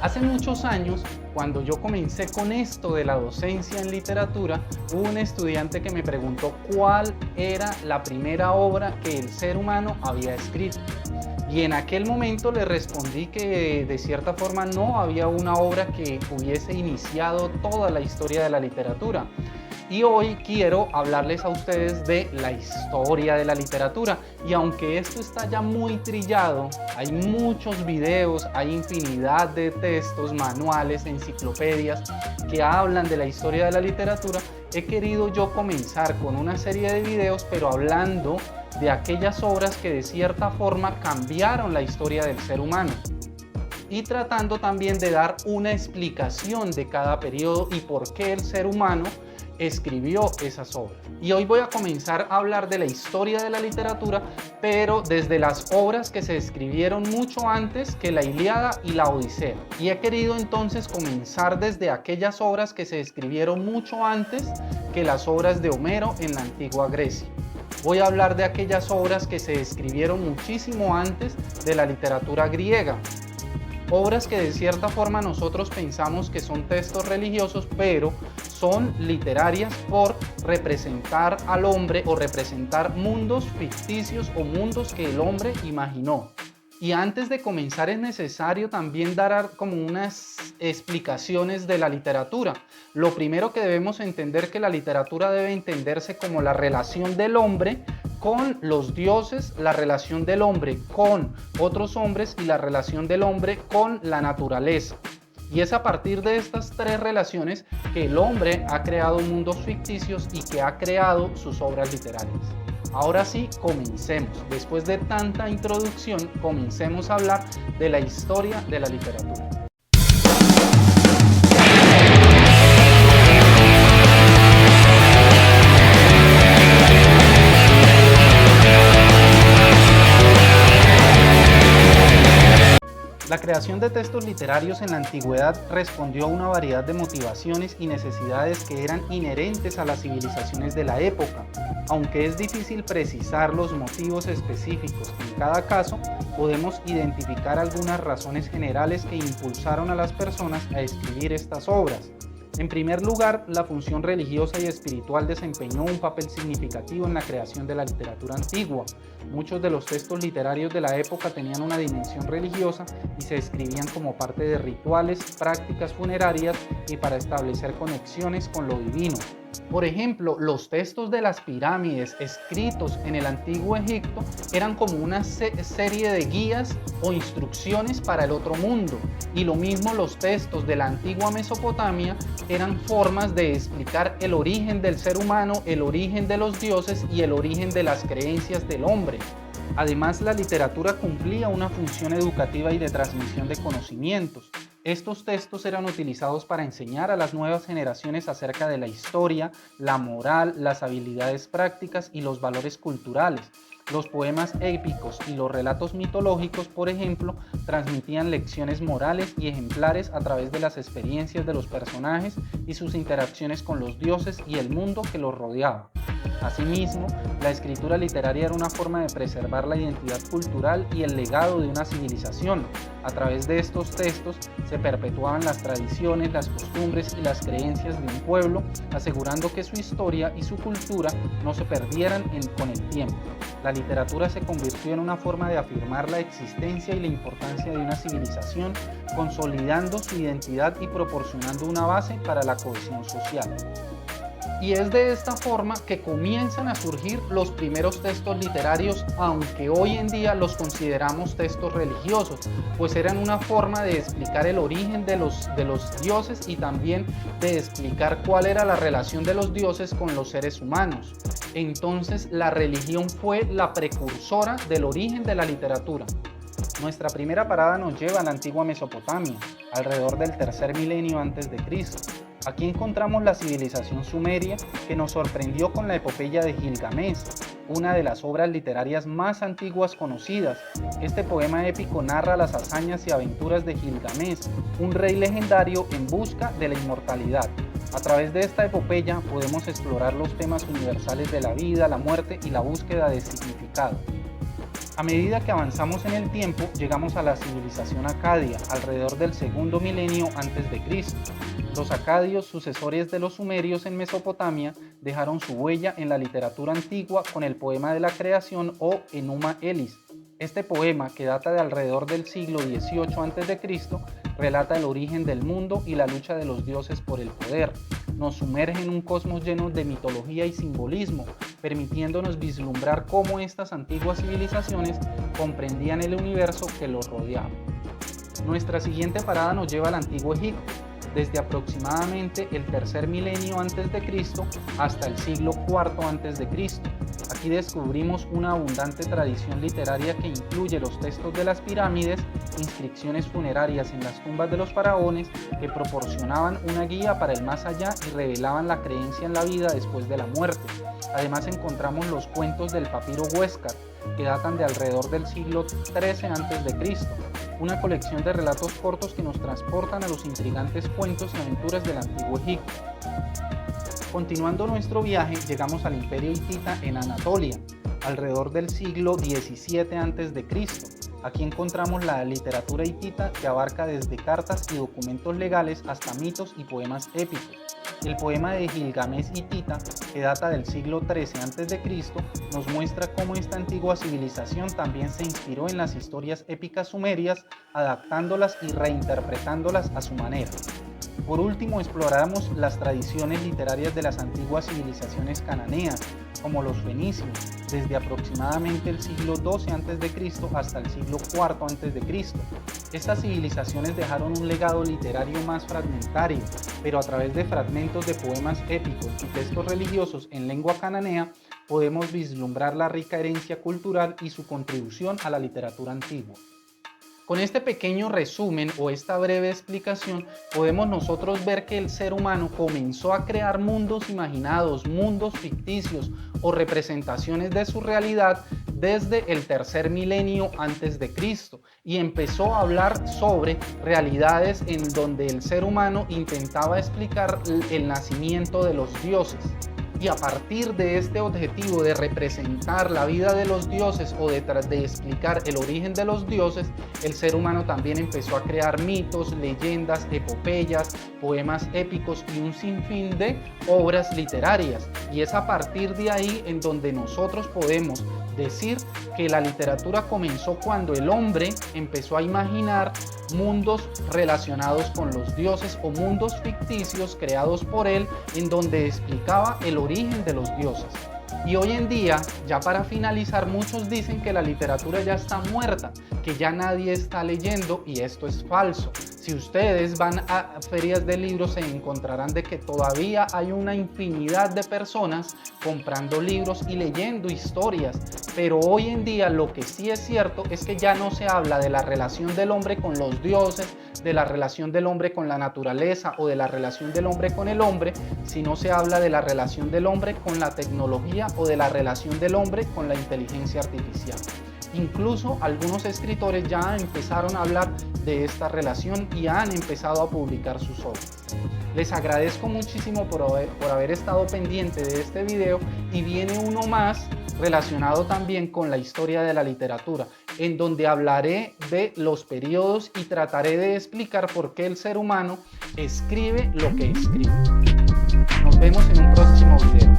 Hace muchos años, cuando yo comencé con esto de la docencia en literatura, hubo un estudiante que me preguntó cuál era la primera obra que el ser humano había escrito. Y en aquel momento le respondí que de cierta forma no había una obra que hubiese iniciado toda la historia de la literatura. Y hoy quiero hablarles a ustedes de la historia de la literatura. Y aunque esto está ya muy trillado, hay muchos videos, hay infinidad de textos, manuales, enciclopedias que hablan de la historia de la literatura, he querido yo comenzar con una serie de videos, pero hablando de aquellas obras que de cierta forma cambiaron la historia del ser humano y tratando también de dar una explicación de cada periodo y por qué el ser humano escribió esas obras. Y hoy voy a comenzar a hablar de la historia de la literatura, pero desde las obras que se escribieron mucho antes que la Ilíada y la Odisea. Y he querido entonces comenzar desde aquellas obras que se escribieron mucho antes que las obras de Homero en la antigua Grecia. Voy a hablar de aquellas obras que se escribieron muchísimo antes de la literatura griega. Obras que de cierta forma nosotros pensamos que son textos religiosos, pero son literarias por representar al hombre o representar mundos ficticios o mundos que el hombre imaginó. Y antes de comenzar es necesario también dar como unas explicaciones de la literatura. Lo primero que debemos entender que la literatura debe entenderse como la relación del hombre con los dioses, la relación del hombre con otros hombres y la relación del hombre con la naturaleza. Y es a partir de estas tres relaciones que el hombre ha creado mundos ficticios y que ha creado sus obras literarias. Ahora sí, comencemos. Después de tanta introducción, comencemos a hablar de la historia de la literatura. La creación de textos literarios en la antigüedad respondió a una variedad de motivaciones y necesidades que eran inherentes a las civilizaciones de la época. Aunque es difícil precisar los motivos específicos en cada caso, podemos identificar algunas razones generales que impulsaron a las personas a escribir estas obras. En primer lugar, la función religiosa y espiritual desempeñó un papel significativo en la creación de la literatura antigua. Muchos de los textos literarios de la época tenían una dimensión religiosa y se escribían como parte de rituales, prácticas funerarias y para establecer conexiones con lo divino. Por ejemplo, los textos de las pirámides escritos en el antiguo Egipto eran como una serie de guías o instrucciones para el otro mundo. Y lo mismo los textos de la antigua Mesopotamia eran formas de explicar el origen del ser humano, el origen de los dioses y el origen de las creencias del hombre. Además, la literatura cumplía una función educativa y de transmisión de conocimientos. Estos textos eran utilizados para enseñar a las nuevas generaciones acerca de la historia, la moral, las habilidades prácticas y los valores culturales. Los poemas épicos y los relatos mitológicos, por ejemplo, transmitían lecciones morales y ejemplares a través de las experiencias de los personajes y sus interacciones con los dioses y el mundo que los rodeaba. Asimismo, la escritura literaria era una forma de preservar la identidad cultural y el legado de una civilización. A través de estos textos se perpetuaban las tradiciones, las costumbres y las creencias de un pueblo, asegurando que su historia y su cultura no se perdieran con el tiempo. La literatura se convirtió en una forma de afirmar la existencia y la importancia de una civilización, consolidando su identidad y proporcionando una base para la cohesión social. Y es de esta forma que comienzan a surgir los primeros textos literarios, aunque hoy en día los consideramos textos religiosos, pues eran una forma de explicar el origen de los dioses y también de explicar cuál era la relación de los dioses con los seres humanos. Entonces, la religión fue la precursora del origen de la literatura. Nuestra primera parada nos lleva a la antigua Mesopotamia, alrededor del tercer milenio antes de Cristo. Aquí encontramos la civilización sumeria que nos sorprendió con la epopeya de Gilgamesh, una de las obras literarias más antiguas conocidas. Este poema épico narra las hazañas y aventuras de Gilgamesh, un rey legendario en busca de la inmortalidad. A través de esta epopeya podemos explorar los temas universales de la vida, la muerte y la búsqueda de significado. A medida que avanzamos en el tiempo, llegamos a la civilización acadia, alrededor del segundo milenio antes de Cristo. Los acadios, sucesores de los sumerios en Mesopotamia, dejaron su huella en la literatura antigua con el poema de la creación o Enuma Elis. Este poema, que data de alrededor del siglo XVIII a.C., relata el origen del mundo y la lucha de los dioses por el poder. Nos sumerge en un cosmos lleno de mitología y simbolismo, permitiéndonos vislumbrar cómo estas antiguas civilizaciones comprendían el universo que los rodeaba. Nuestra siguiente parada nos lleva al Antiguo Egipto, desde aproximadamente el tercer milenio antes de Cristo hasta el siglo IV antes de Cristo. Aquí descubrimos una abundante tradición literaria que incluye los textos de las pirámides, inscripciones funerarias en las tumbas de los faraones que proporcionaban una guía para el más allá y revelaban la creencia en la vida después de la muerte. Además encontramos los cuentos del papiro Huéscar, que datan de alrededor del siglo XIII a.C., una colección de relatos cortos que nos transportan a los intrigantes cuentos y aventuras del Antiguo Egipto. Continuando nuestro viaje, llegamos al Imperio Hitita en Anatolia, alrededor del siglo XVII a.C. Aquí encontramos la literatura hitita que abarca desde cartas y documentos legales hasta mitos y poemas épicos. El poema de Gilgamesh hitita, que data del siglo XIII a.C., nos muestra cómo esta antigua civilización también se inspiró en las historias épicas sumerias, adaptándolas y reinterpretándolas a su manera. Por último, exploramos las tradiciones literarias de las antiguas civilizaciones cananeas, como los fenicios, desde aproximadamente el siglo XII a.C. hasta el siglo IV a.C. Estas civilizaciones dejaron un legado literario más fragmentario, pero a través de fragmentos de poemas épicos y textos religiosos en lengua cananea, podemos vislumbrar la rica herencia cultural y su contribución a la literatura antigua. Con este pequeño resumen o esta breve explicación, podemos nosotros ver que el ser humano comenzó a crear mundos imaginados, mundos ficticios o representaciones de su realidad desde el tercer milenio antes de Cristo y empezó a hablar sobre realidades en donde el ser humano intentaba explicar el nacimiento de los dioses. Y a partir de este objetivo de representar la vida de los dioses o de explicar el origen de los dioses, el ser humano también empezó a crear mitos, leyendas, epopeyas, poemas épicos y un sinfín de obras literarias. Y es a partir de ahí en donde nosotros podemos decir que la literatura comenzó cuando el hombre empezó a imaginar mundos relacionados con los dioses o mundos ficticios creados por él en donde explicaba el origen de los dioses. Y hoy en día, ya para finalizar, muchos dicen que la literatura ya está muerta, que ya nadie está leyendo y esto es falso. Si ustedes van a ferias de libros se encontrarán de que todavía hay una infinidad de personas comprando libros y leyendo historias, pero hoy en día lo que sí es cierto es que ya no se habla de la relación del hombre con los dioses, de la relación del hombre con la naturaleza o de la relación del hombre con el hombre, sino se habla de la relación del hombre con la tecnología o de la relación del hombre con la inteligencia artificial. Incluso algunos escritores ya empezaron a hablar de esta relación y han empezado a publicar sus obras. Les agradezco muchísimo por haber estado pendiente de este video y viene uno más relacionado también con la historia de la literatura, en donde hablaré de los periodos y trataré de explicar por qué el ser humano escribe lo que escribe. Nos vemos en un próximo video.